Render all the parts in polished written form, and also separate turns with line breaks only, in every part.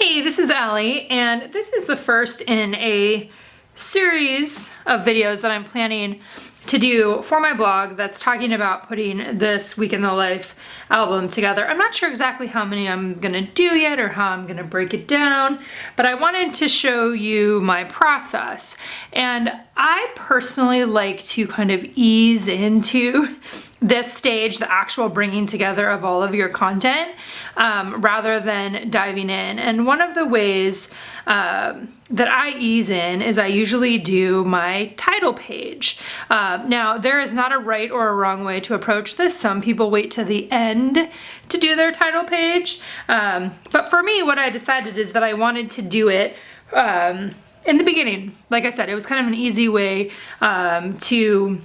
Hey, this is Allie, and this is the first in a series of videos that I'm planning to do for my blog that's talking about putting this Week in the Life album together. I'm not sure exactly how many I'm gonna do yet or how I'm gonna break it down, but I wanted to show you my process. And I personally like to kind of ease into this stage, the actual bringing together of all of your content, rather than diving in. And one of the ways that I ease in is I usually do my title page. Now, there is not a right or a wrong way to approach this. Some people wait to the end to do their title page. But for me, what I decided is that I wanted to do it in the beginning. Like I said, it was kind of an easy way to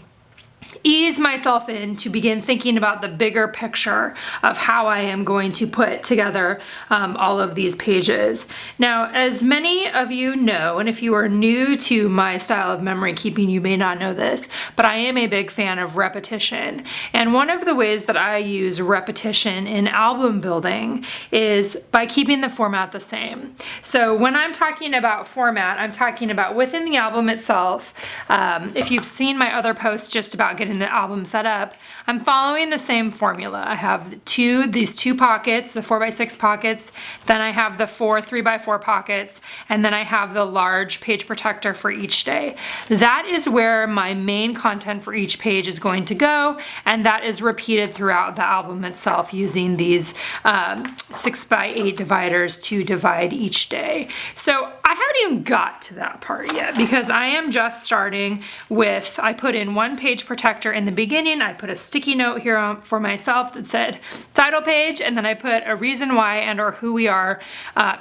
ease myself in to begin thinking about the bigger picture of how I am going to put together all of these pages. Now, as many of you know, and if you are new to my style of memory keeping, you may not know this, but I am a big fan of repetition. And one of the ways that I use repetition in album building is by keeping the format the same. So when I'm talking about format, I'm talking about within the album itself. If you've seen my other posts just about getting the album set up, I'm following the same formula. I have these two pockets, the 4x6 pockets, then I have the 4 3x4 pockets, and then I have the large page protector for each day. That is where my main content for each page is going to go, and that is repeated throughout the album itself using these 6x8 dividers to divide each day. So I haven't even got to that part yet because I am just starting with, I put in one page protector in the beginning. I put a sticky note here for myself that said title page, and then I put a reason why and or who we are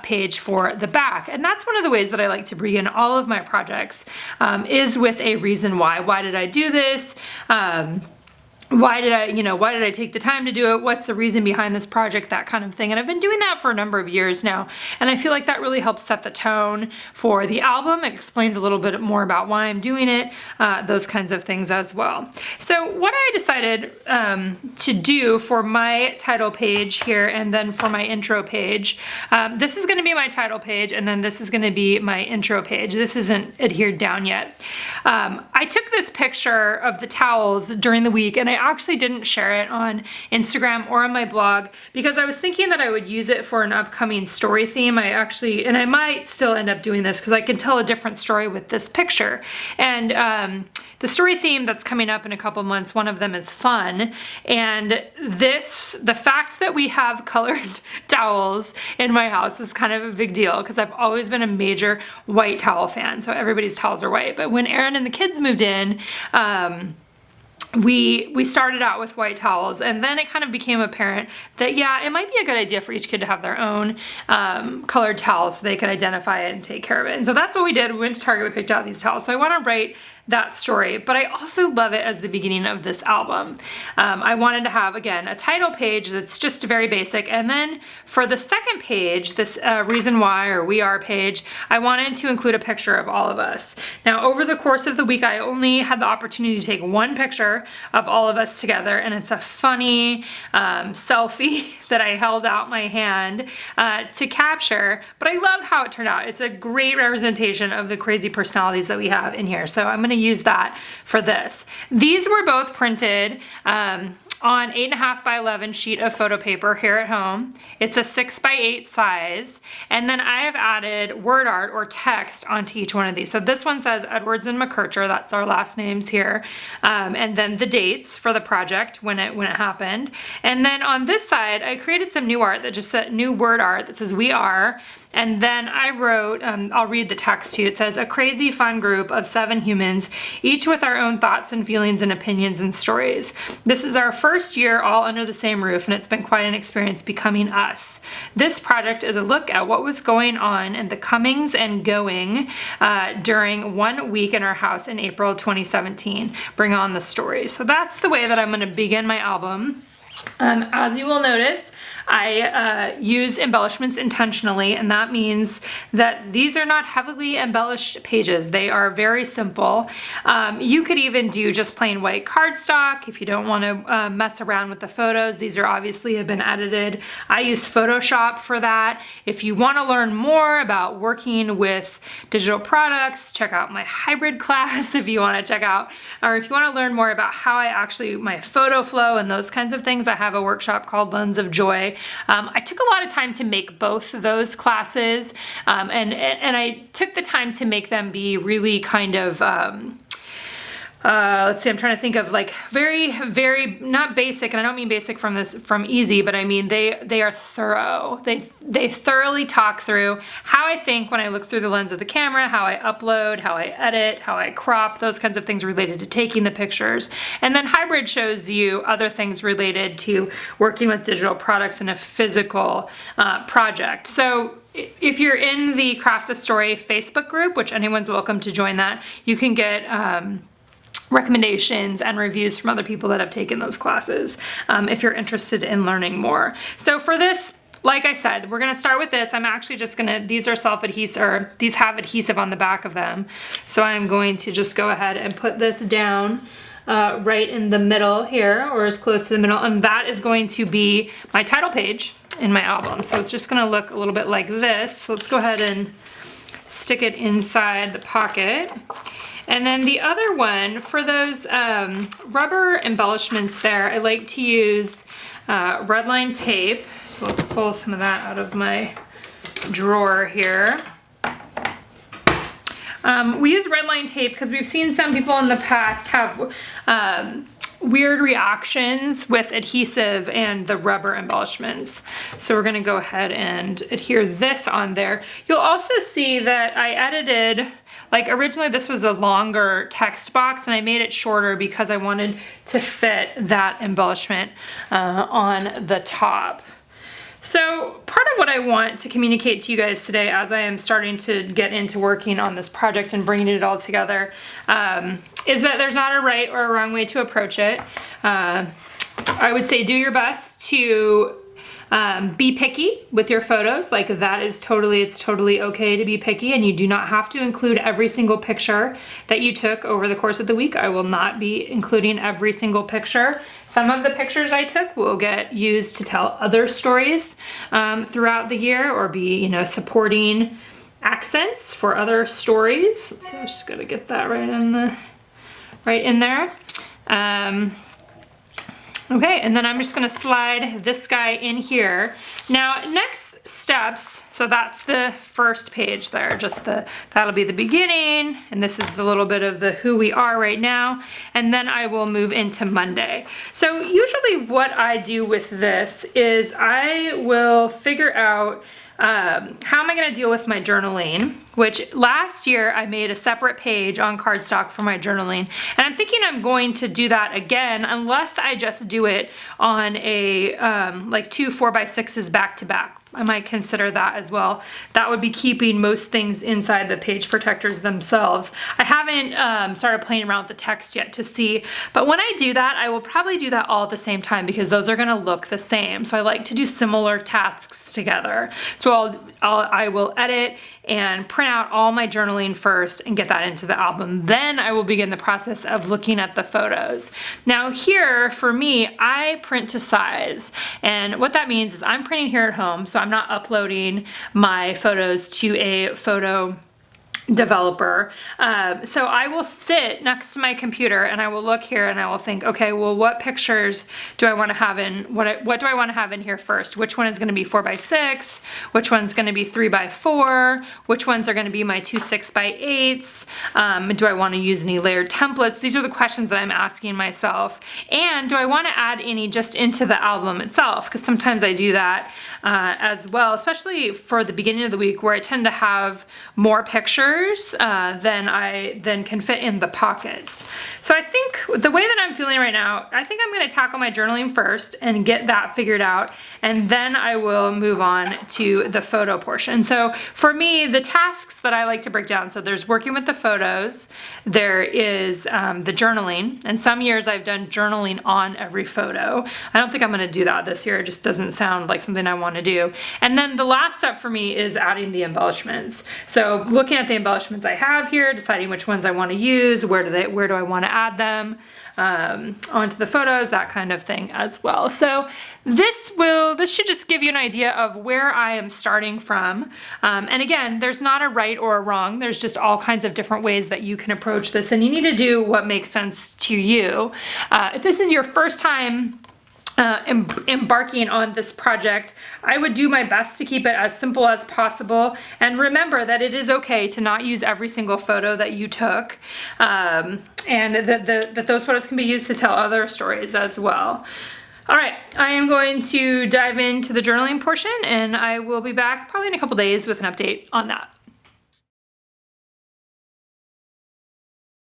page for the back. And that's one of the ways that I like to begin all of my projects is with a reason why. Why did I do this? Why did I take the time to do it? What's the reason behind this project? That kind of thing. And I've been doing that for a number of years now. And I feel like that really helps set the tone for the album. It explains a little bit more about why I'm doing it, those kinds of things as well. So what I decided to do for my title page here and then for my intro page, this is going to be my title page and then this is going to be my intro page. This isn't adhered down yet. I took this picture of the towels during the week and I actually didn't share it on Instagram or on my blog because I was thinking that I would use it for an upcoming story theme. And I might still end up doing this because I can tell a different story with this picture. And the story theme that's coming up in a couple months, one of them is fun. And the fact that we have colored towels in my house is kind of a big deal because I've always been a major white towel fan. So everybody's towels are white. But when Aaron and the kids moved in, we started out with white towels, and then it kind of became apparent that, yeah, it might be a good idea for each kid to have their own colored towels so they could identify it and take care of it. And so that's what we did. We went to Target, we picked out these towels. So I want to write that story, but I also love it as the beginning of this album. I wanted to have, again, a title page that's just very basic, and then for the second page, this reason why or we are page, I wanted to include a picture of all of us. Now, over the course of the week, I only had the opportunity to take one picture of all of us together, and it's a funny selfie that I held out my hand to capture, but I love how it turned out. It's a great representation of the crazy personalities that we have in here, so I'm gonna use that for this. These were both printed on 8.5 by 11 sheet of photo paper here at home. It's a 6x8 size. And then I have added word art or text onto each one of these. So this one says Edwards and McKercher, that's our last names here. And then the dates for the project when it happened. And then on this side, I created some new art that just said new word art that says we are. And then I wrote, I'll read the text to you. It says, a crazy fun group of 7 humans, each with our own thoughts and feelings and opinions and stories. This is our first year all under the same roof, and it's been quite an experience becoming us. This project is a look at what was going on and the comings and going during 1 week in our house in April 2017. Bring on the stories. So that's the way that I'm going to begin my album. As you will notice, I use embellishments intentionally, and that means that these are not heavily embellished pages. They are very simple. You could even do just plain white cardstock if you don't want to mess around with the photos. These are obviously have been edited. I use Photoshop for that. If you want to learn more about working with digital products, check out my hybrid class if you want to check out, or if you want to learn more about how I actually, my photo flow and those kinds of things, I have a workshop called Lens of Joy. I took a lot of time to make both of those classes, and I took the time to make them be really kind of, let's see, I'm trying to think of like very, not basic, and I don't mean basic from easy, but I mean they are thorough. They thoroughly talk through how I think when I look through the lens of the camera, how I upload, how I edit, how I crop, those kinds of things related to taking the pictures. And then Hybrid shows you other things related to working with digital products in a physical project. So if you're in the Craft the Story Facebook group, which anyone's welcome to join that, you can get recommendations and reviews from other people that have taken those classes if you're interested in learning more. So for this, like I said, we're gonna start with this. I'm actually just gonna, these are self-adhesive, or these have adhesive on the back of them. So I'm going to just go ahead and put this down right in the middle here, or as close to the middle, and that is going to be my title page in my album. So it's just gonna look a little bit like this. So let's go ahead and stick it inside the pocket. And then the other one, for those rubber embellishments there, I like to use red line tape. So let's pull some of that out of my drawer here. We use red line tape because we've seen some people in the past have weird reactions with adhesive and the rubber embellishments. So we're gonna go ahead and adhere this on there. You'll also see that I edited, like originally this was a longer text box and I made it shorter because I wanted to fit that embellishment on the top. So part of what I want to communicate to you guys today as I am starting to get into working on this project and bringing it all together is that there's not a right or a wrong way to approach it. I would say do your best to be picky with your photos. Like that is totally, it's totally okay to be picky, and you do not have to include every single picture that you took over the course of the week. I will not be including every single picture. Some of the pictures I took will get used to tell other stories throughout the year, or be, you know, supporting accents for other stories. So I'm just gonna get that right in there. Okay, and then I'm just gonna slide this guy in here. Now, next steps, so that's the first page there, just that'll be the beginning, and this is the little bit of the who we are right now, and then I will move into Monday. So usually what I do with this is I will figure out how am I gonna deal with my journaling, which last year I made a separate page on cardstock for my journaling. And I'm thinking I'm going to do that again, unless I just do it on a, like 2 4x6s back to back. I might consider that as well. That would be keeping most things inside the page protectors themselves. I haven't started playing around with the text yet to see, but when I do that, I will probably do that all at the same time because those are gonna look the same. So I like to do similar tasks together. So I will edit and print out all my journaling first and get that into the album. Then I will begin the process of looking at the photos. Now here, for me, I print to size. And what that means is I'm printing here at home, so I'm not uploading my photos to a photo developer. So I will sit next to my computer and I will look here and I will think, okay, well, what pictures do I want to have in, what do I want to have in here first? Which one is going to be 4x6? Which one's going to be 3x4? Which ones are going to be my 2 6x8s? Do I want to use any layered templates? These are the questions that I'm asking myself. And do I want to add any just into the album itself? Because sometimes I do that as well, especially for the beginning of the week where I tend to have more pictures colors than can fit in the pockets. So I think the way that I'm feeling right now, I think I'm gonna tackle my journaling first and get that figured out, and then I will move on to the photo portion. So for me, the tasks that I like to break down, so there's working with the photos, there is the journaling, and some years I've done journaling on every photo. I don't think I'm gonna do that this year. It just doesn't sound like something I wanna do. And then the last step for me is adding the embellishments. So looking at the embellishments I have here, deciding which ones I wanna use, where do I wanna add them onto the photos, that kind of thing as well. So this should just give you an idea of where I am starting from. And again, there's not a right or a wrong. There's just all kinds of different ways that you can approach this, and you need to do what makes sense to you. If this is your first time embarking on this project, I would do my best to keep it as simple as possible, and remember that it is okay to not use every single photo that you took, and that those photos can be used to tell other stories as well. All right, I am going to dive into the journaling portion, and I will be back probably in a couple days with an update on that.